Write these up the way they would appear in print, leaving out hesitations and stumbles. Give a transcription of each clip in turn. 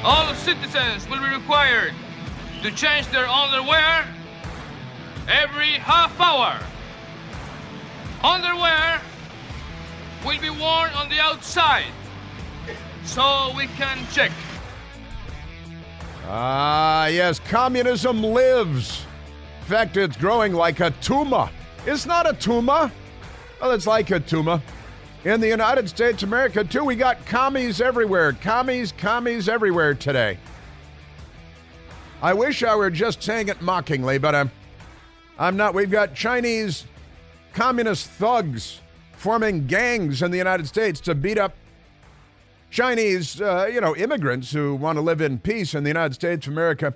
All citizens will be required to change their underwear every half hour. Underwear will be worn on the outside so we can check. Yes, communism lives. In fact, it's growing like a tumor. It's not a tumor. Well, it's like a tumor. In the United States of America, too, we got commies everywhere. Commies everywhere today. I wish I were just saying it mockingly, but I'm not. We've got Chinese communist thugs forming gangs in the United States to beat up Chinese, immigrants who want to live in peace in the United States of America.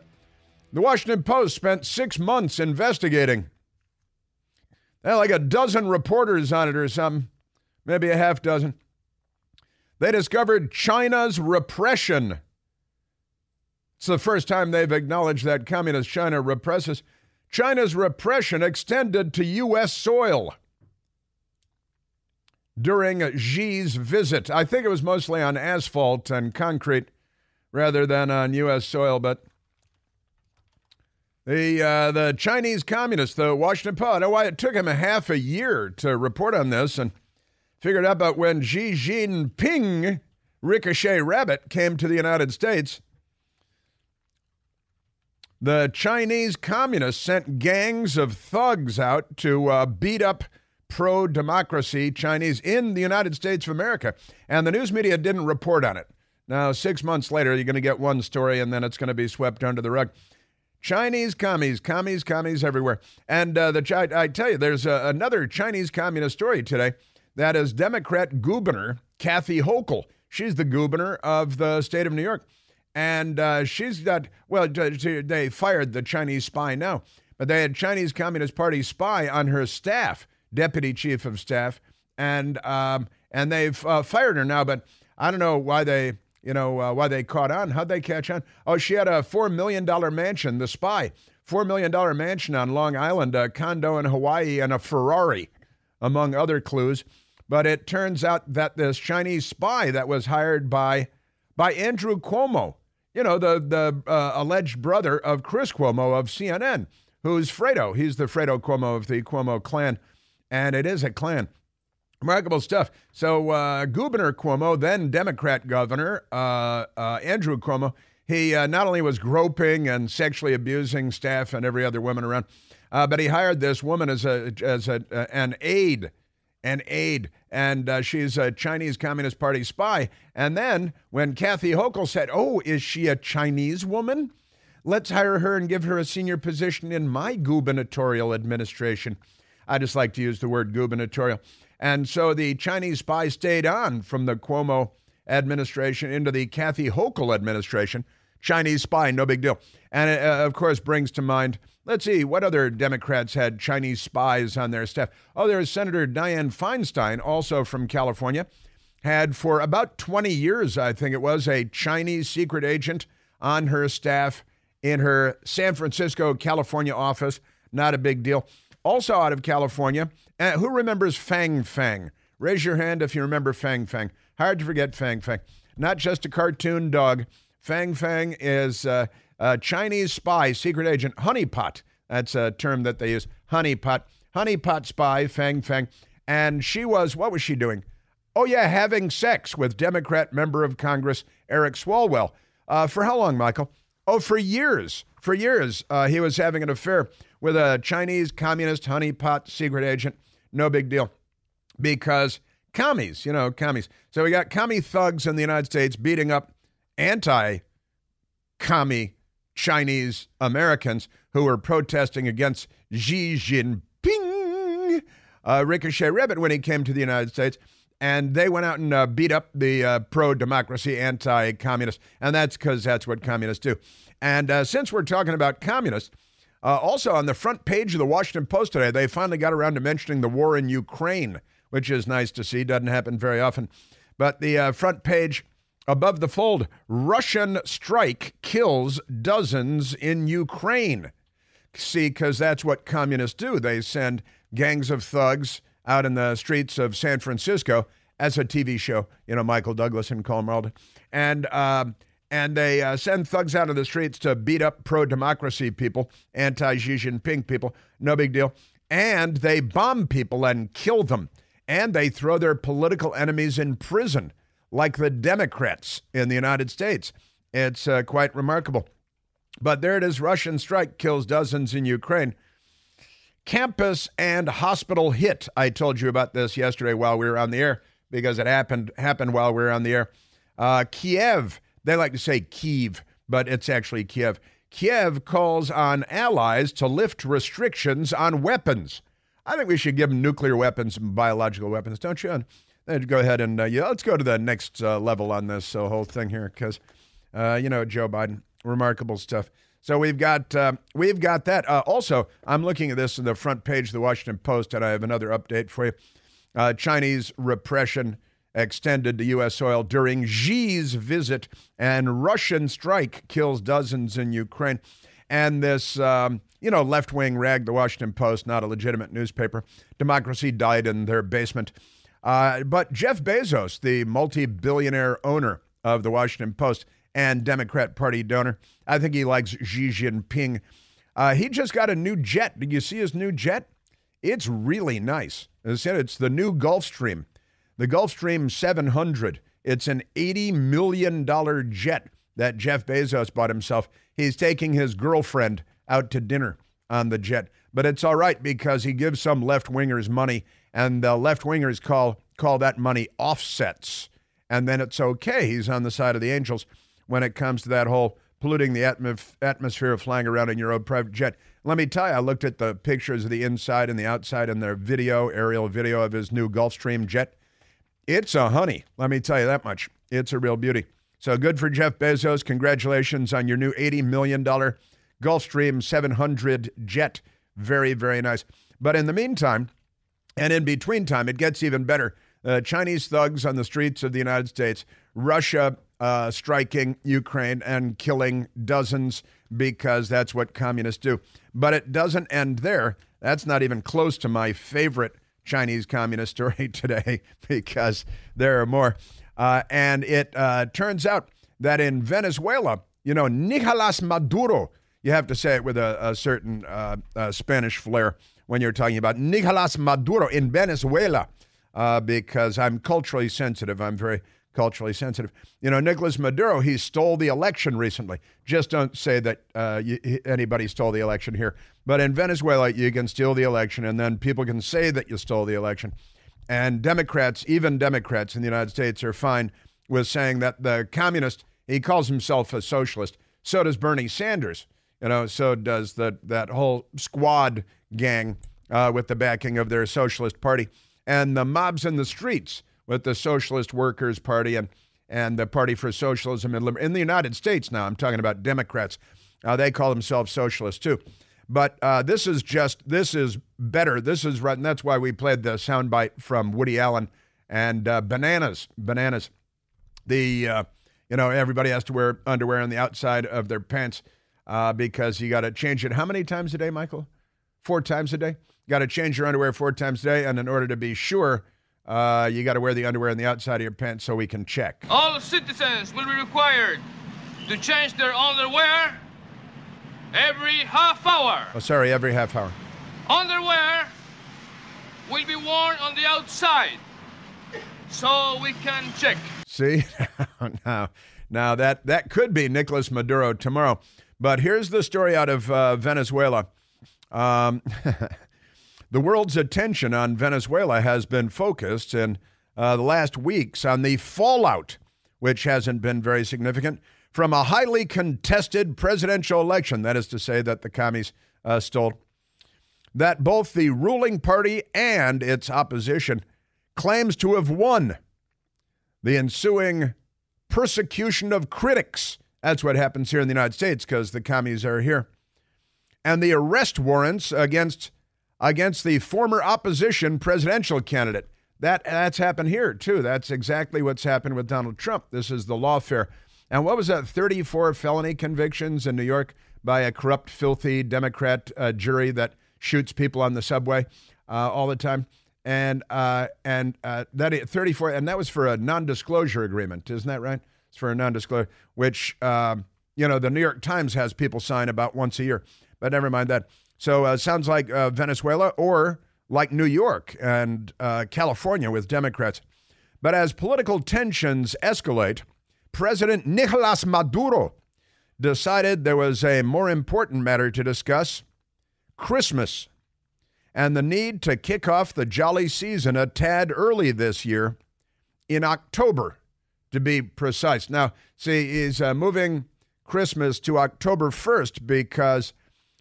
The Washington Post spent 6 months investigating. They had like a dozen reporters on it or something, maybe a half dozen. They discovered China's repression. It's the first time they've acknowledged that communist China represses. China's repression extended to U.S. soil during Xi's visit. I think it was mostly on asphalt and concrete rather than on U.S. soil, but the Chinese communists, the Washington Post, I know why it took him a half a year to report on this and figured out about when Xi Jinping, Ricochet Rabbit, came to the United States. The Chinese communists sent gangs of thugs out to beat up pro-democracy Chinese in the United States of America. And the news media didn't report on it. Now, 6 months later, you're going to get one story and then it's going to be swept under the rug. Chinese commies everywhere. And I tell you, there's another Chinese communist story today. That is Democrat Governor Kathy Hochul. She's the governor of the state of New York. And she's got, they fired the Chinese spy now, but they had Chinese Communist Party spy on her staff, deputy chief of staff, and they've fired her now. But I don't know why they caught on. How'd they catch on? Oh, she had a $4 million mansion, the spy, $4 million mansion on Long Island, a condo in Hawaii, and a Ferrari, among other clues. But it turns out that this Chinese spy that was hired by Andrew Cuomo, the alleged brother of Chris Cuomo of CNN, who's Fredo. He's the Fredo Cuomo of the Cuomo clan, and it is a clan. Remarkable stuff. So Governor Cuomo, then Democrat Governor Andrew Cuomo, he not only was groping and sexually abusing staff and every other woman around, but he hired this woman as an aide. And she's a Chinese Communist Party spy. And then when Kathy Hochul said, oh, is she a Chinese woman? Let's hire her and give her a senior position in my gubernatorial administration. I just like to use the word gubernatorial. And so the Chinese spy stayed on from the Cuomo administration into the Kathy Hochul administration. Chinese spy, no big deal. And it, of course, brings to mind, let's see, what other Democrats had Chinese spies on their staff? Oh, there's Senator Dianne Feinstein, also from California, had for about 20 years, I think it was, a Chinese secret agent on her staff in her San Francisco, California office. Not a big deal. Also out of California, who remembers Fang Fang? Raise your hand if you remember Fang Fang. Hard to forget Fang Fang. Not just a cartoon dog. Fang Fang is a Chinese spy, secret agent, honeypot. That's a term that they use, honeypot. Honeypot spy, Fang Fang. And she was, what was she doing? Oh, yeah, having sex with Democrat member of Congress Eric Swalwell. For how long, Michael? Oh, for years. For years, he was having an affair with a Chinese communist honeypot secret agent. No big deal. Because commies, commies. So we got commie thugs in the United States beating up anti-commie Chinese Americans who were protesting against Xi Jinping, Ricochet Rabbit, when he came to the United States. And they went out and beat up the pro-democracy anti-communists. And that's because that's what communists do. And since we're talking about communists, also on the front page of the Washington Post today, they finally got around to mentioning the war in Ukraine, which is nice to see. Doesn't happen very often. But the front page, above the fold, Russian strike kills dozens in Ukraine. See, because that's what communists do. They send gangs of thugs out in the streets of San Francisco as a TV show, Michael Douglas and Colm Alden. And And they send thugs out of the streets to beat up pro-democracy people, anti-Xi Jinping people. No big deal. And they bomb people and kill them. And they throw their political enemies in prison, like the Democrats in the United States. It's quite remarkable. But there it is. Russian strike kills dozens in Ukraine. Campus and hospital hit. I told you about this yesterday while we were on the air because it happened while we were on the air. Kiev. They like to say Kyiv, but it's actually Kiev. Kiev calls on allies to lift restrictions on weapons. I think we should give them nuclear weapons and biological weapons, don't you? And then go ahead and, let's go to the next level on this whole thing here because, Joe Biden, remarkable stuff. So we've got that. Also, I'm looking at this in the front page of the Washington Post, and I have another update for you. Chinese repression extended to U.S. soil during Xi's visit, and Russian strike kills dozens in Ukraine. And this, left-wing rag, the Washington Post, not a legitimate newspaper. Democracy died in their basement. But Jeff Bezos, the multi-billionaire owner of the Washington Post and Democrat Party donor, I think he likes Xi Jinping. He just got a new jet. Did you see his new jet? It's really nice. As I said, it's the new Gulfstream. The Gulfstream 700. It's an $80 million jet that Jeff Bezos bought himself. He's taking his girlfriend out to dinner on the jet. But it's all right because he gives some left-wingers money, and the left-wingers call that money offsets. And then it's okay. He's on the side of the angels when it comes to that whole polluting the atmosphere of flying around in your own private jet. Let me tell you, I looked at the pictures of the inside and the outside and their aerial video of his new Gulfstream jet. It's a honey, let me tell you that much. It's a real beauty. So good for Jeff Bezos. Congratulations on your new $80 million Gulfstream 700 jet. Very, very nice. But in the meantime, and in between time, it gets even better. Chinese thugs on the streets of the United States, Russia striking Ukraine and killing dozens because that's what communists do. But it doesn't end there. That's not even close to my favorite Chinese communist story today because there are more. And it turns out that in Venezuela, Nicolás Maduro, you have to say it with a certain Spanish flair when you're talking about Nicolás Maduro in Venezuela because I'm culturally sensitive. I'm very culturally sensitive. Nicolás Maduro, he stole the election recently. Just don't say that anybody stole the election here. But in Venezuela, you can steal the election, and then people can say that you stole the election. And Democrats, even Democrats in the United States, are fine with saying that the communist, he calls himself a socialist. So does Bernie Sanders. So does that whole squad gang with the backing of their socialist party. And the mobs in the streets with the Socialist Workers Party and the Party for Socialism in the United States now. I'm talking about Democrats. They call themselves socialists too. But this is better. This is right, and that's why we played the soundbite from Woody Allen and Bananas. Everybody has to wear underwear on the outside of their pants because you got to change it. How many times a day, Michael? 4 times a day? You got to change your underwear 4 times a day, and in order to be sure, you got to wear the underwear on the outside of your pants so we can check. All citizens will be required to change their underwear every half hour. Oh, sorry, every half hour. Underwear will be worn on the outside so we can check. See? Now that could be Nicolás Maduro tomorrow. But here's the story out of Venezuela. The world's attention on Venezuela has been focused in the last weeks on the fallout, which hasn't been very significant, from a highly contested presidential election. That is to say that the commies stole. That both the ruling party and its opposition claims to have won. The ensuing persecution of critics. That's what happens here in the United States because the commies are here. And the arrest warrants against the former opposition presidential candidate. That's happened here, too. That's exactly what's happened with Donald Trump. This is the lawfare. And what was that, 34 felony convictions in New York by a corrupt, filthy Democrat jury that shoots people on the subway all the time? And that 34, and that was for a non-disclosure agreement, isn't that right? It's for a non-disclosure, which, the New York Times has people sign about once a year. But never mind that. So it sounds like Venezuela or like New York and California with Democrats. But as political tensions escalate, President Nicolas Maduro decided there was a more important matter to discuss: Christmas, and the need to kick off the jolly season a tad early this year, in October, to be precise. Now, see, he's moving Christmas to October 1st because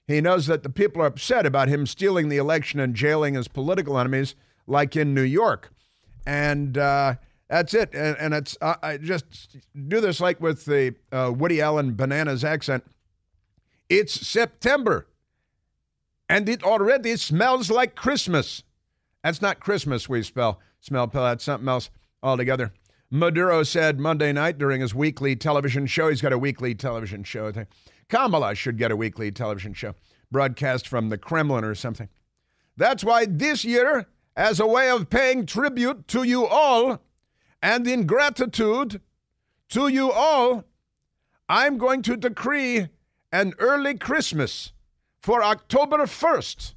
he knows that the people are upset about him stealing the election and jailing his political enemies, like in New York. And that's it. And it's I just do this like with the Woody Allen bananas accent. It's September, and it already smells like Christmas. That's not Christmas we smell. That's something else altogether. Maduro said Monday night during his weekly television show, he's got a weekly television show, I think. Kamala should get a weekly television show, broadcast from the Kremlin or something. That's why this year, as a way of paying tribute to you all and in gratitude to you all, I'm going to decree an early Christmas for October 1st.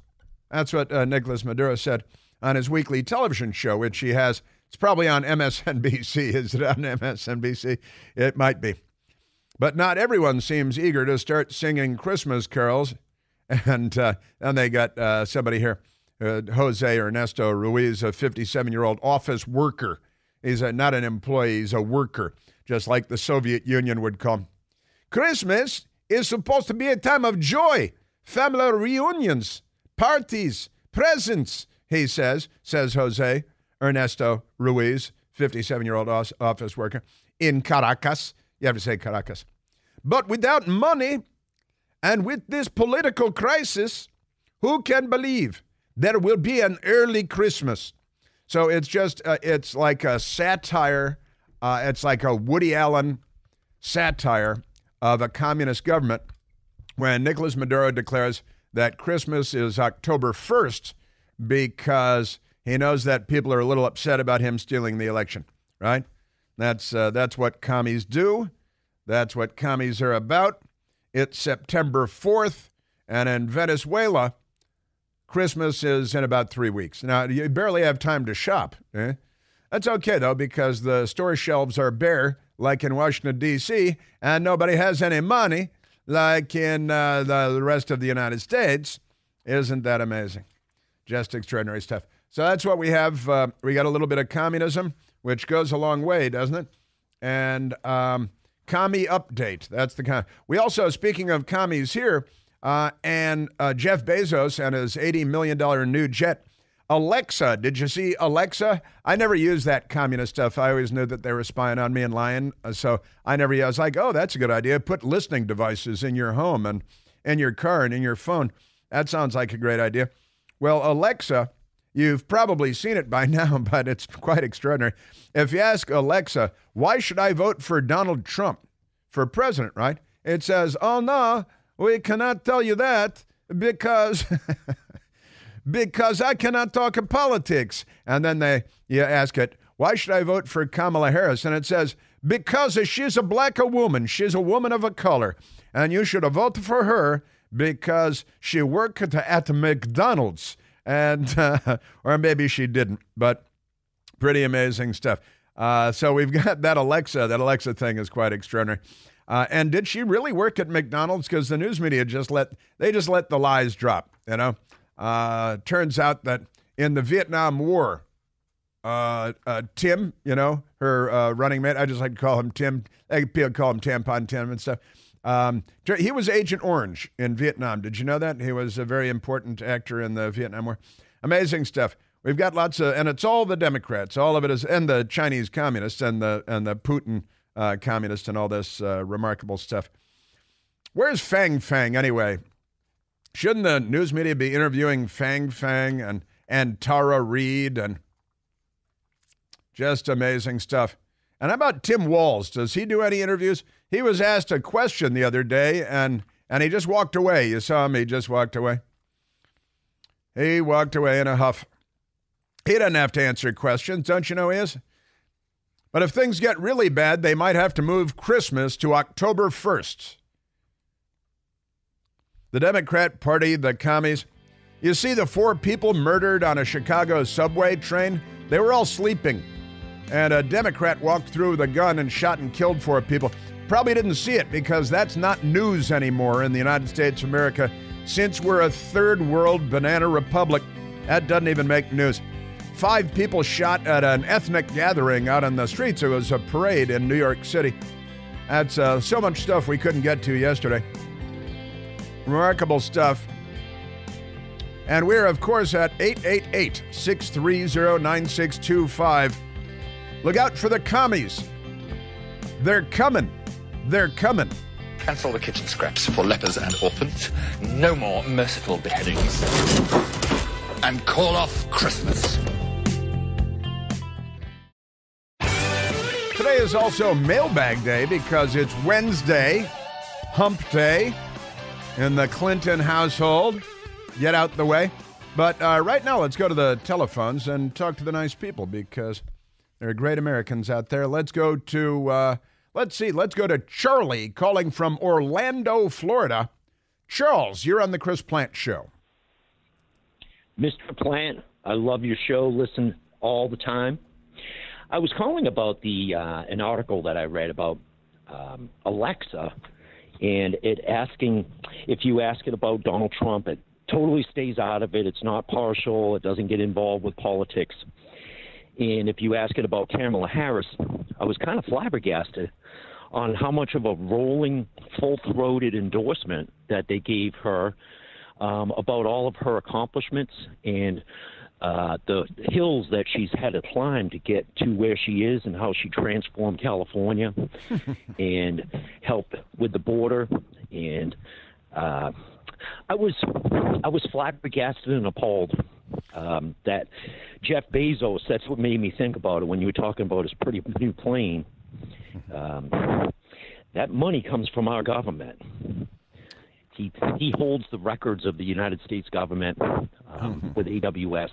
That's what Nicolas Maduro said on his weekly television show, which he has. It's probably on MSNBC. Is it on MSNBC? It might be. But not everyone seems eager to start singing Christmas carols. And they got somebody here, Jose Ernesto Ruiz, a 57-year-old office worker. He's not an employee, he's a worker, just like the Soviet Union would call him. Christmas is supposed to be a time of joy, family reunions, parties, presents, he says Jose Ernesto Ruiz, 57-year-old office worker in Caracas. You have to say Caracas. But without money and with this political crisis, who can believe there will be an early Christmas? So it's just, it's like a satire. It's like a Woody Allen satire of a communist government when Nicolas Maduro declares that Christmas is October 1st because he knows that people are a little upset about him stealing the election, right? That's what commies do. That's what commies are about. It's September 4th, and in Venezuela, Christmas is in about 3 weeks. Now, you barely have time to shop. That's okay, though, because the store shelves are bare, like in Washington, D.C., and nobody has any money, like in the rest of the United States. Isn't that amazing? Just extraordinary stuff. So that's what we have. We got a little bit of communism, which goes a long way, doesn't it? And commie update. That's the kind. We also, speaking of commies here, and Jeff Bezos and his $80 million new jet, Alexa. Did you see Alexa? I never used that communist stuff. I always knew that they were spying on me and lying. So I was like, oh, that's a good idea. Put listening devices in your home and in your car and in your phone. That sounds like a great idea. Well, Alexa, you've probably seen it by now, but it's quite extraordinary. If you ask Alexa, why should I vote for Donald Trump for president, right? It says, oh, no, we cannot tell you that because because I cannot talk of politics. And then you ask it, why should I vote for Kamala Harris? And it says, because she's a black woman. She's a woman of a color. And you should vote for her because she worked at McDonald's. And or maybe she didn't, but pretty amazing stuff. So we've got that Alexa. That Alexa thing is quite extraordinary. And did she really work at McDonald's? Because the news media just let the lies drop. You know, turns out that in the Vietnam War, Tim, you know, her running mate, I just like to call him Tim. People call him Tampon Tim and stuff. He was Agent Orange in Vietnam. Did you know that? He was a very important actor in the Vietnam War. Amazing stuff. We've got lots of, and it's all the Democrats. All of it is, and the Chinese communists and the Putin communists and all this remarkable stuff. Where's Fang Fang anyway? Shouldn't the news media be interviewing Fang Fang and Tara Reid and just amazing stuff? And how about Tim Walz? Does he do any interviews? He was asked a question the other day, and he just walked away. You saw him. He just walked away. He walked away in a huff. He doesn't have to answer questions. Don't you know he is? But if things get really bad, they might have to move Christmas to October 1st. The Democrat Party, the commies, you see the 4 people murdered on a Chicago subway train? They were all sleeping. And a Democrat walked through with a gun and shot and killed 4 people. Probably didn't see it because that's not news anymore in the United States of America. Since we're a third world banana republic, that doesn't even make news. 5 people shot at an ethnic gathering out on the streets. It was a parade in New York City. That's so much stuff we couldn't get to yesterday. Remarkable stuff. And we're, of course, at 888-630-9625. Look out for the commies. They're coming. They're coming. Cancel the kitchen scraps for lepers and orphans. No more merciful beheadings. And call off Christmas. Today is also Mailbag Day because it's Wednesday, Hump Day in the Clinton household. Get out the way. But right now, let's go to the telephones and talk to the nice people because there are great Americans out there. Let's go to, let's go to Charlie calling from Orlando, Florida. Charles, you're on the Chris Plant Show. Mr. Plant, I love your show. Listen all the time. I was calling about an article that I read about Alexa and it asking if you ask it about Donald Trump, it totally stays out of it. It's not partial. It doesn't get involved with politics. And if you ask it about Kamala Harris, I was kind of flabbergasted on how much of a rolling, full-throated endorsement that they gave her about all of her accomplishments and the hills that she's had to climb to get to where she is and how she transformed California and helped with the border. And I was flabbergasted and appalled that Jeff Bezos, that's what made me think about it when you were talking about his pretty new plane. That money comes from our government. He holds the records of the United States government with AWS,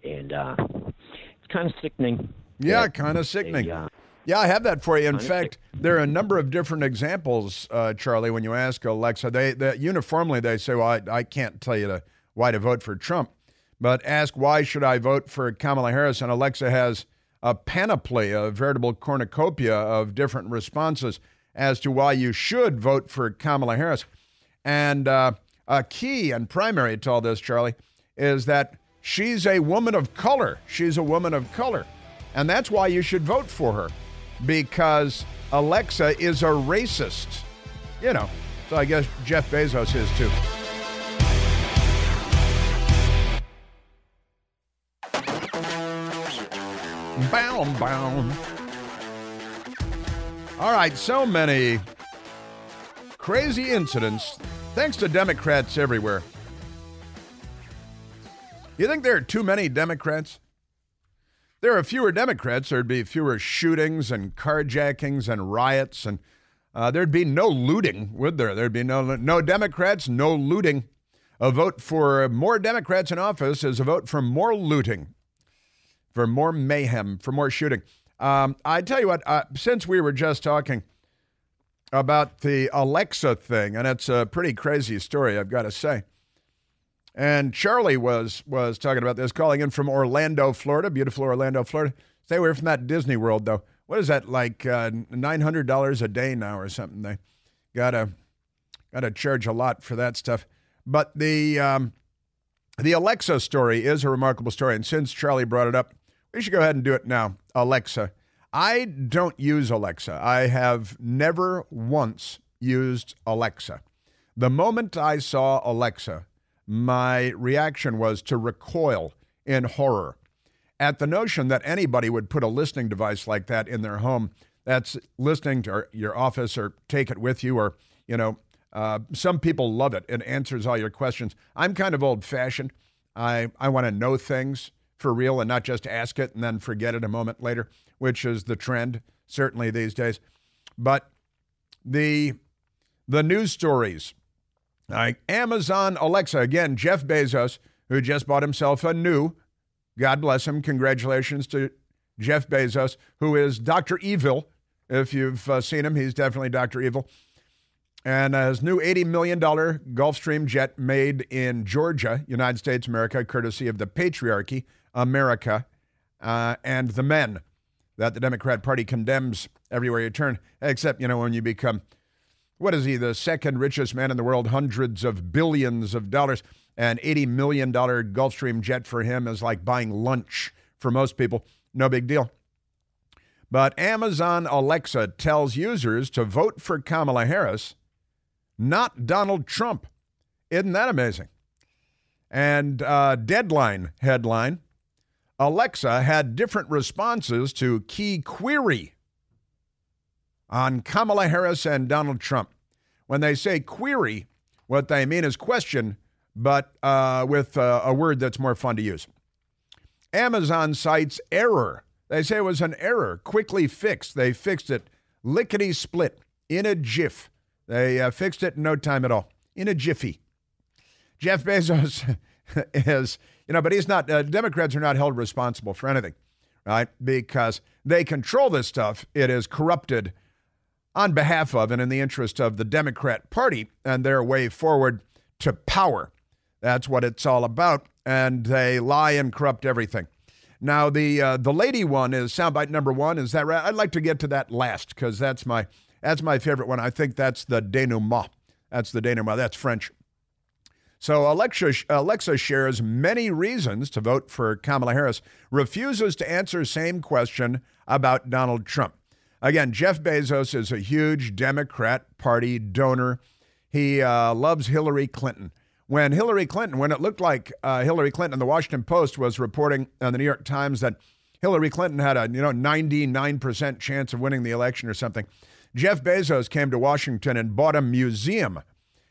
and it's kind of sickening. Yeah, kind of sickening. Yeah, I have that for you. In fact, there are a number of different examples, Charlie, when you ask Alexa. They uniformly they say, well, I can't tell you why to vote for Trump, but ask why should I vote for Kamala Harris, and Alexa has a panoply, a veritable cornucopia of different responses as to why you should vote for Kamala Harris. And a key and primary to all this, Charlie, is that she's a woman of color. She's a woman of color. And that's why you should vote for her, because Alexa is a racist. You know, so I guess Jeff Bezos is too. Bow. All right, so many crazy incidents, thanks to Democrats everywhere. You think there are too many Democrats? There are fewer Democrats, there'd be fewer shootings and carjackings and riots, and there'd be no looting, would there? There'd be no Democrats, no looting. A vote for more Democrats in office is a vote for more looting, for more mayhem, for more shooting. I tell you what, since we were just talking about the Alexa thing, and it's a pretty crazy story, I've got to say. And Charlie was talking about this, calling in from Orlando, Florida, beautiful Orlando, Florida. Stay away from that Disney World, though. What is that, like $900 a day now or something? They gotta charge a lot for that stuff. But the Alexa story is a remarkable story, and since Charlie brought it up, we should go ahead and do it now. Alexa. I don't use Alexa. I have never once used Alexa. The moment I saw Alexa, my reaction was to recoil in horror at the notion that anybody would put a listening device like that in their home that's listening to your office or take it with you, or, you know, some people love it. It answers all your questions. I'm kind of old-fashioned. I want to know things for real and not just ask it and then forget it a moment later, which is the trend, certainly these days. But the news stories, like Amazon Alexa, again, Jeff Bezos, who just bought himself a new, God bless him, congratulations to Jeff Bezos, who is Dr. Evil. If you've seen him, he's definitely Dr. Evil. And his new $80 million Gulfstream jet made in Georgia, United States, America, courtesy of the patriarchy, America, and the men that the Democrat Party condemns everywhere you turn, except, when you become, what is he, the second richest man in the world, hundreds of billions of dollars, and $80 million Gulfstream jet for him is like buying lunch for most people. No big deal. But Amazon Alexa tells users to vote for Kamala Harris, not Donald Trump. Isn't that amazing? And Deadline headline, Alexa had different responses to key query on Kamala Harris and Donald Trump. When they say query, what they mean is question, but with a word that's more fun to use. Amazon cites error. They say it was an error, quickly fixed. They fixed it lickety-split, in a jiff. They fixed it in no time at all, in a jiffy. Jeff Bezos is, but he's not, Democrats are not held responsible for anything, right? Because they control this stuff. It is corrupted on behalf of and in the interest of the Democrat Party and their way forward to power. That's what it's all about. And they lie and corrupt everything. Now, the lady one is soundbite number one. Is that right? I'd like to get to that last because that's my favorite one. I think that's the denouement. That's French. So Alexa shares many reasons to vote for Kamala Harris, refuses to answer same question about Donald Trump. Again, Jeff Bezos is a huge Democrat Party donor. He loves Hillary Clinton. When it looked like Hillary Clinton, the Washington Post was reporting on the New York Times that Hillary Clinton had a 99% chance of winning the election or something, Jeff Bezos came to Washington and bought a museum.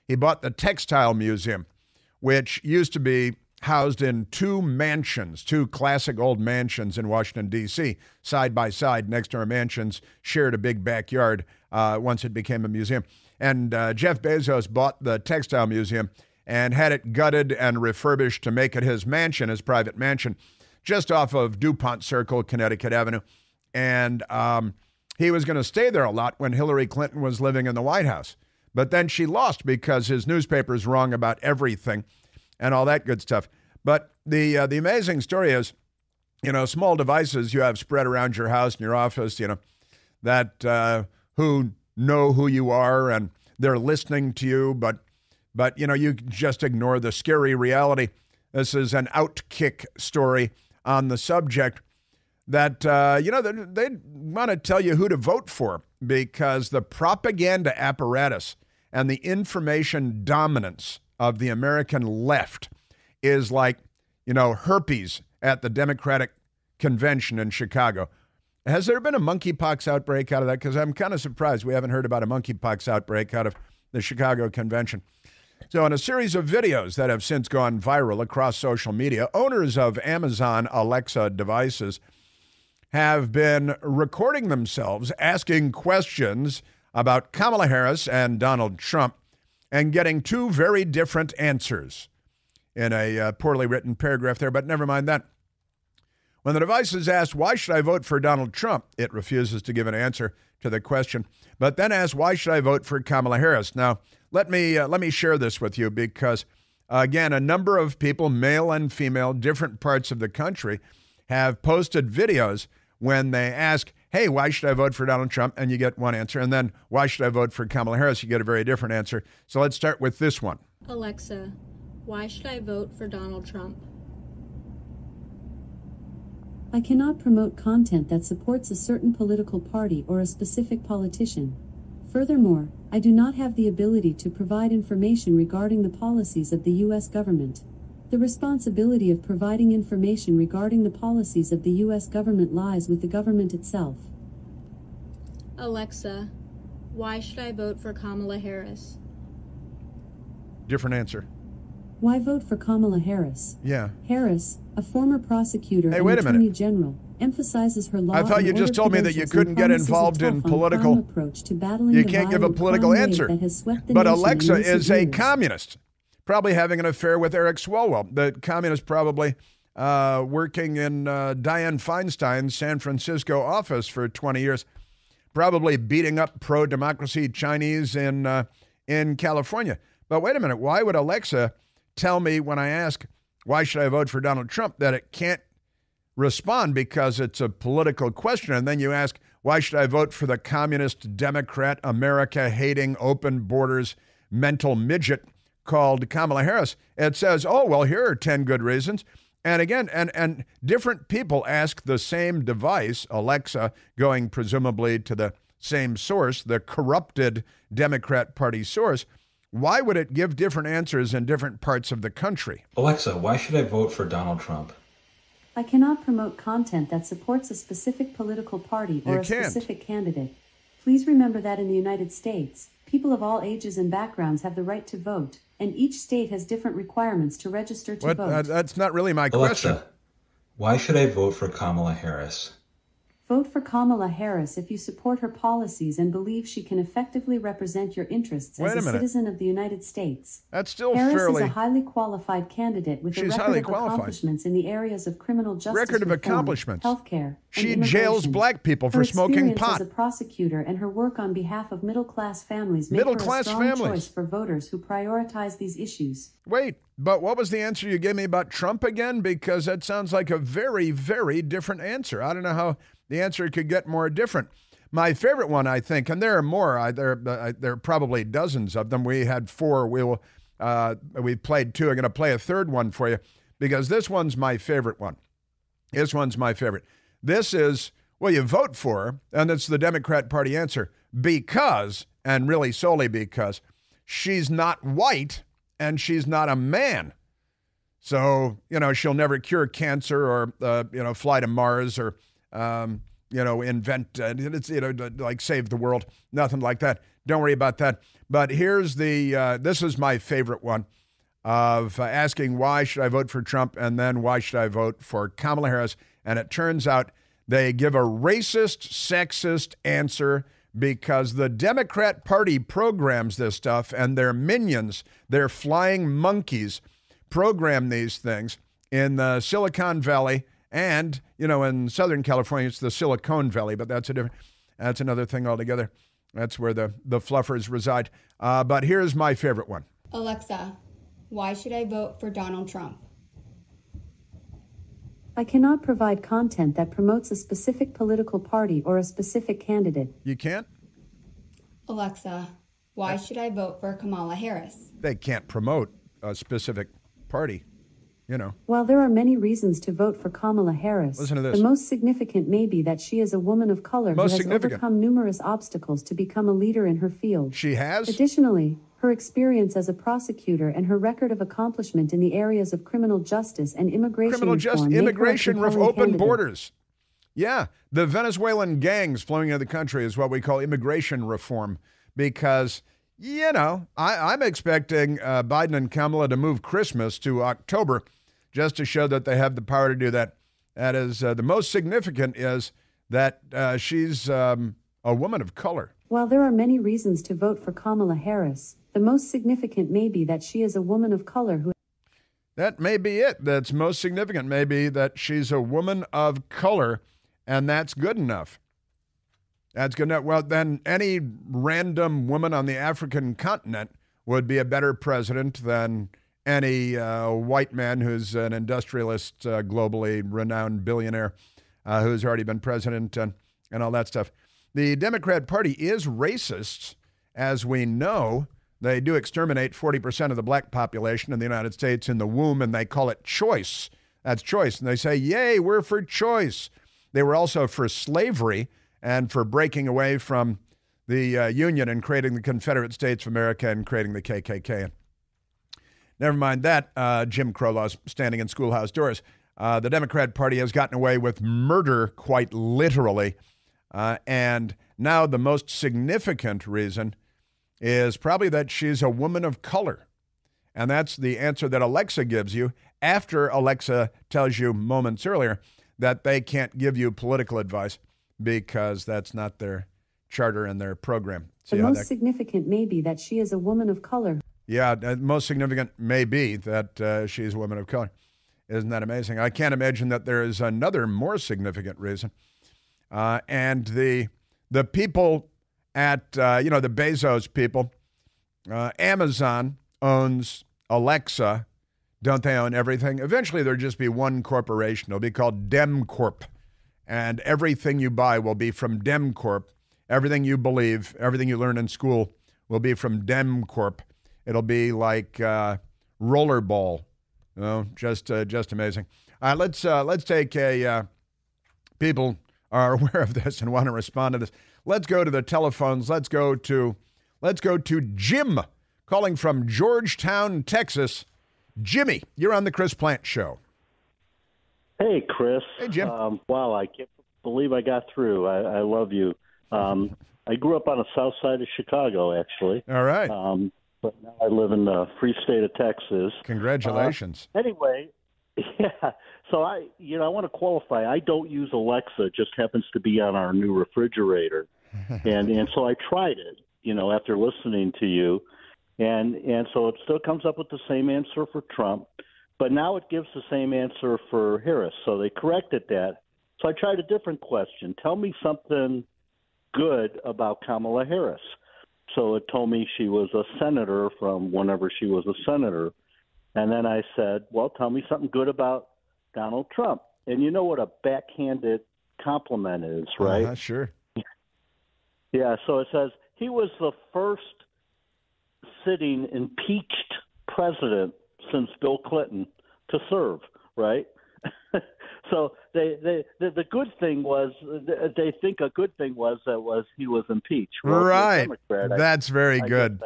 He bought the Textile Museum, which used to be housed in two classic old mansions in Washington, D.C., side by side. Next door mansions shared a big backyard once it became a museum. And Jeff Bezos bought the Textile Museum and had it gutted and refurbished to make it his private mansion, just off of DuPont Circle, Connecticut Avenue. And he was going to stay there a lot when Hillary Clinton was living in the White House. But then she lost because his newspaper's wrong about everything and all that good stuff. But the amazing story is, small devices you have spread around your house and your office, that who know who you are and they're listening to you, but you just ignore the scary reality. This is an Outkick story on the subject that, they want to tell you who to vote for because the propaganda apparatus and the information dominance of the American left is like, herpes at the Democratic Convention in Chicago. Has there been a monkeypox outbreak out of that? Because I'm kind of surprised we haven't heard about a monkeypox outbreak out of the Chicago Convention. So in a series of videos that have since gone viral across social media, owners of Amazon Alexa devices have been recording themselves asking questions about Kamala Harris and Donald Trump and getting two very different answers in a poorly written paragraph there, but never mind that. When the device is asked, why should I vote for Donald Trump? It refuses to give an answer to the question, but then asks, why should I vote for Kamala Harris? Now, let me share this with you because, again, a number of people, male and female, different parts of the country, have posted videos when they ask, hey, why should I vote for Donald Trump? And you get one answer. And then, why should I vote for Kamala Harris? You get a very different answer. So let's start with this one. Alexa, why should I vote for Donald Trump? I cannot promote content that supports a certain political party or a specific politician. Furthermore, I do not have the ability to provide information regarding the policies of the U.S. government. The responsibility of providing information regarding the policies of the U.S. government lies with the government itself. Alexa, why should I vote for Kamala Harris? Different answer. Why vote for Kamala Harris? Yeah. Harris, a former prosecutor and Attorney General, emphasizes her law. I thought you just told me that you couldn't get involved in political. You can't give a political answer. But Alexa is a communist, probably having an affair with Eric Swalwell. The communists probably working in Dianne Feinstein's San Francisco office for 20 years, probably beating up pro-democracy Chinese in California. But wait a minute, why would Alexa tell me when I ask, why should I vote for Donald Trump, that it can't respond because it's a political question? And then you ask, why should I vote for the communist, Democrat, America-hating, open borders, mental midget called Kamala Harris? It says, oh, well, here are 10 good reasons. And again, and different people ask the same device, Alexa, going presumably to the same source, the corrupted Democrat Party source. Why would it give different answers in different parts of the country? Alexa, why should I vote for Donald Trump? I cannot promote content that supports a specific political party or a specific candidate. Please remember that in the United States, people of all ages and backgrounds have the right to vote, and each state has different requirements to register to vote. That's not really my Alexa, question. Why should I vote for Kamala Harris? Vote for Kamala Harris if you support her policies and believe she can effectively represent your interests as a citizen of the United States. That's still Harris is a highly qualified candidate with a record of accomplishments in the areas of criminal justice reform, healthcare, She and jails black people for smoking pot. Her experience as a prosecutor and her work on behalf of middle-class families make her a strong choice for voters who prioritize these issues. Wait, but what was the answer you gave me about Trump again? Because that sounds like a very, very different answer. I don't know how the answer could get more different. My favorite one, I think, and there are more. There are probably dozens of them. We had 4. We played 2. I'm going to play a third one for you because this one's my favorite one. This one's my favorite. This is, well, you vote for, and it's the Democrat Party answer, because, and really solely because, she's not white and she's not a man. So, she'll never cure cancer or, fly to Mars or, invent, like save the world. Nothing like that. Don't worry about that. But here's this is my favorite one of asking why should I vote for Trump and then why should I vote for Kamala Harris. And it turns out they give a racist, sexist answer because the Democrat Party programs this stuff and their minions, their flying monkeys, program these things in the Silicon Valley. And, in Southern California, it's the Silicon Valley, but that's another thing altogether. That's where the fluffers reside. But here's my favorite one. Alexa, why should I vote for Donald Trump? I cannot provide content that promotes a specific political party or a specific candidate. You can't? Alexa, why should I vote for Kamala Harris? They can't promote a specific party. While there are many reasons to vote for Kamala Harris, listen to this. The most significant may be that she is a woman of color who has overcome numerous obstacles to become a leader in her field. She has? Additionally, her experience as a prosecutor and her record of accomplishment in the areas of criminal justice and immigration reform open borders. Yeah, the Venezuelan gangs flowing into the country is what we call immigration reform because, I'm expecting Biden and Kamala to move Christmas to October just to show that they have the power to do that. That is, the most significant is that she's a woman of color. While there are many reasons to vote for Kamala Harris, the most significant may be that she is a woman of color who... That may be it. That's most significant. Maybe that she's a woman of color, and that's good enough. That's good enough. Well, then any random woman on the African continent would be a better president than any white man who's an industrialist, globally renowned billionaire who's already been president and all that stuff. The Democrat Party is racist, as we know. They do exterminate 40% of the black population in the United States in the womb, and they call it choice. That's choice. And they say, yay, we're for choice. They were also for slavery and for breaking away from the Union and creating the Confederate States of America and creating the KKK. Never mind that, Jim Crow laws standing in schoolhouse doors. The Democrat Party has gotten away with murder quite literally. And now the most significant reason is probably that she's a woman of color. And that's the answer that Alexa gives you after Alexa tells you moments earlier that they can't give you political advice because that's not their charter and their program. The most significant may be that she is a woman of color. Yeah, most significant may be that she's a woman of color. Isn't that amazing? I can't imagine that there is another more significant reason. And the people at, the Bezos people, Amazon owns Alexa. Don't they own everything? Eventually, there'll just be one corporation. It'll be called DemCorp. And everything you buy will be from DemCorp. Everything you believe, everything you learn in school will be from DemCorp. It'll be like rollerball. Just amazing. Let's take people are aware of this and want to respond to this. Let's go to the telephones. Let's go to Jim calling from Georgetown, Texas. Jimmy, you're on the Chris Plant Show. Hey, Chris. Hey, Jim. Wow, I can't believe I got through. I love you. I grew up on the south side of Chicago, actually. All right. But now I live in the free state of Texas. Congratulations. Anyway, yeah. So I want to qualify. I don't use Alexa. It just happens to be on our new refrigerator, and so I tried it. After listening to you, and so it still comes up with the same answer for Trump, but now it gives the same answer for Harris. So they corrected that. So I tried a different question. Tell me something good about Kamala Harris. So it told me she was a senator from whenever she was a senator. And then I said, well, tell me something good about Donald Trump. And you know what a backhanded compliment is, right? Sure. Yeah, so it says he was the first sitting impeached president since Bill Clinton to serve, right? So the good thing was they think a good thing was he was impeached. Well, right. That's very good.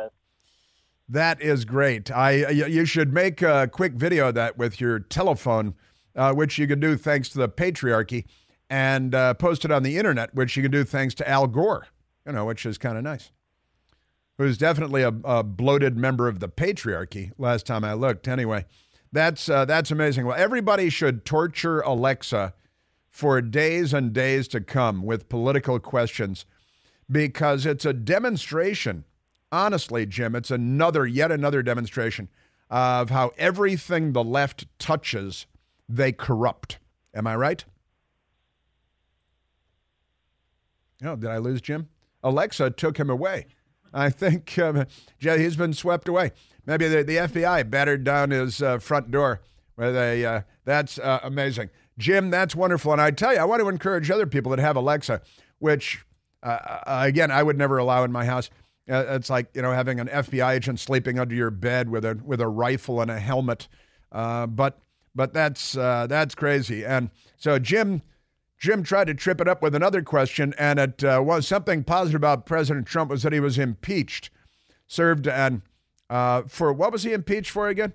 That is great. You should make a quick video of that with your telephone, which you can do thanks to the patriarchy, and post it on the internet, which you can do thanks to Al Gore, which is kind of nice. Who's definitely a bloated member of the patriarchy last time I looked. Anyway, that's amazing. Well, everybody should torture Alexa for days and days to come with political questions because it's a demonstration. Honestly, Jim, it's yet another demonstration of how everything the left touches, they corrupt. Am I right? Oh, did I lose Jim? Alexa took him away. I think he's been swept away. Maybe the FBI battered down his front door. That's amazing. Jim, that's wonderful. And I tell you, I want to encourage other people that have Alexa, which, again, I would never allow in my house. It's like, having an FBI agent sleeping under your bed with a rifle and a helmet. But that's crazy. And so Jim tried to trip it up with another question, and it was something positive about President Trump was that he was impeached. Served and for what was he impeached for again?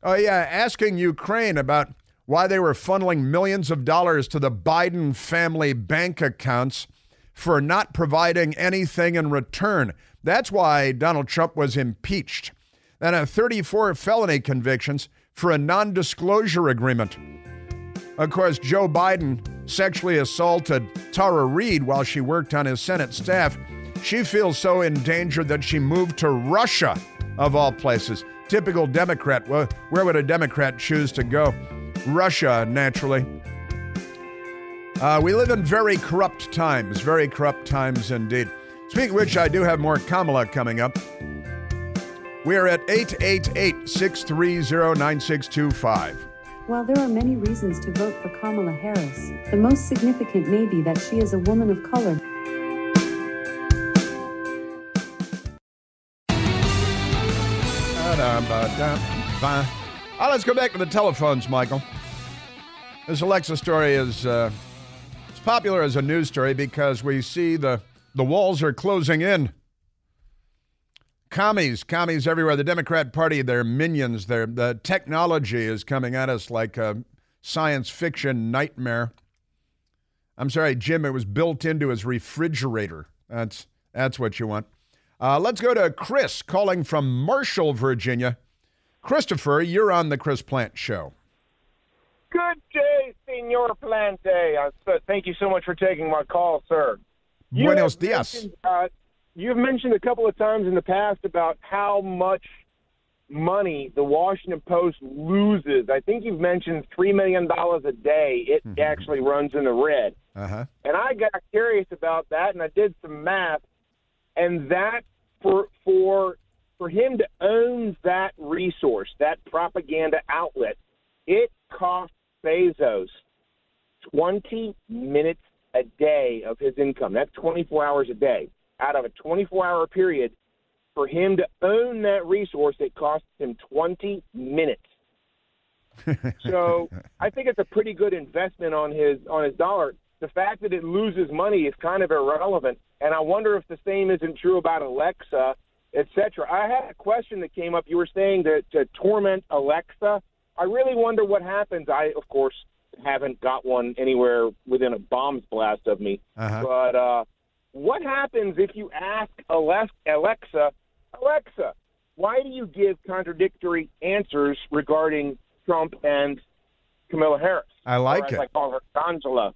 Oh, yeah, asking Ukraine about why they were funneling millions of dollars to the Biden family bank accounts for not providing anything in return. That's why Donald Trump was impeached. And 34 felony convictions for a non-disclosure agreement. Of course, Joe Biden sexually assaulted Tara Reid while she worked on his Senate staff. She feels so endangered that she moved to Russia, of all places. Typical Democrat. Well, where would a Democrat choose to go? Russia, naturally. We live in very corrupt times indeed. Speaking of which, I do have more Kamala coming up. We are at 888-630-9625. While there are many reasons to vote for Kamala Harris, the most significant may be that she is a woman of color. Let's go back to the telephones, Michael. This Alexa story is it's popular as a news story because we see the walls are closing in. Commies everywhere. The Democrat Party, their minions, the technology is coming at us like a science fiction nightmare. I'm sorry, Jim, it was built into his refrigerator. That's what you want. Let's go to Chris calling from Marshall, Virginia. Christopher, you're on the Chris Plant Show. Good day, Senor Plante. Thank you so much for taking my call, sir. Buenos dias. You've mentioned a couple of times in the past about how much money the Washington Post loses, I think you've mentioned $3 million a day, it actually runs in the red. Uh-huh. And I got curious about that, and I did some math, and that for him to own that resource, that propaganda outlet, it cost Bezos 20 minutes a day of his income. That's 24 hours a day. Out of a 24-hour period, for him to own that resource, it costs him 20 minutes. So I think it's a pretty good investment on his dollar. The fact that it loses money is kind of irrelevant, and I wonder if the same isn't true about Alexa, et cetera. I had a question that came up. You were saying that to torment Alexa. I really wonder what happens. I, of course, haven't got one anywhere within a bomb's blast of me. Uh-huh. But what happens if you ask Alexa, why do you give contradictory answers regarding Trump and Kamala Harris? I like it. I call her Angela.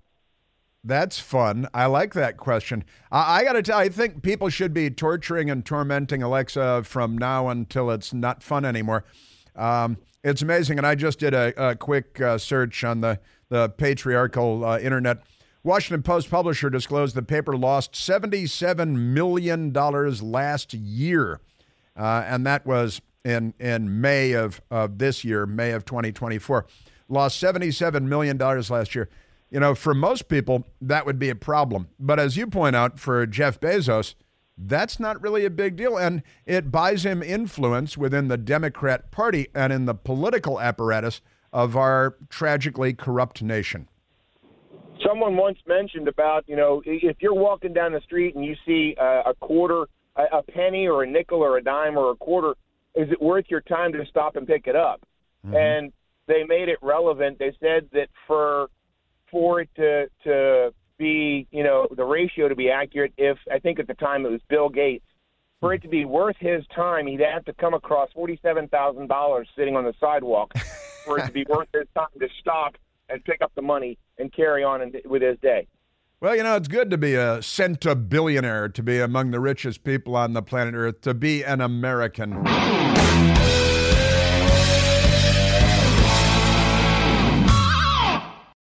That's fun. I like that question. I got to tell you, I think people should be torturing and tormenting Alexa from now until it's not fun anymore. It's amazing, and I just did a quick search on the patriarchal internet. Washington Post publisher disclosed the paper lost $77 million last year, and that was in May of this year, May of 2024. Lost $77 million last year. You know, for most people, that would be a problem. But as you point out, for Jeff Bezos, that's not really a big deal. And it buys him influence within the Democrat Party and in the political apparatus of our tragically corrupt nation. Someone once mentioned about, you know, if you're walking down the street and you see a quarter, a penny or a nickel or a dime or a quarter, is it worth your time to stop and pick it up? Mm-hmm. And they made it relevant. They said that for it to be, you know, the ratio to be accurate, if I think at the time it was Bill Gates, for it to be worth his time, he'd have to come across $47,000 sitting on the sidewalk for it to be worth his time to stop and pick up the money and carry on with his day. Well, you know, it's good to be a centibillionaire, to be among the richest people on the planet Earth, to be an American.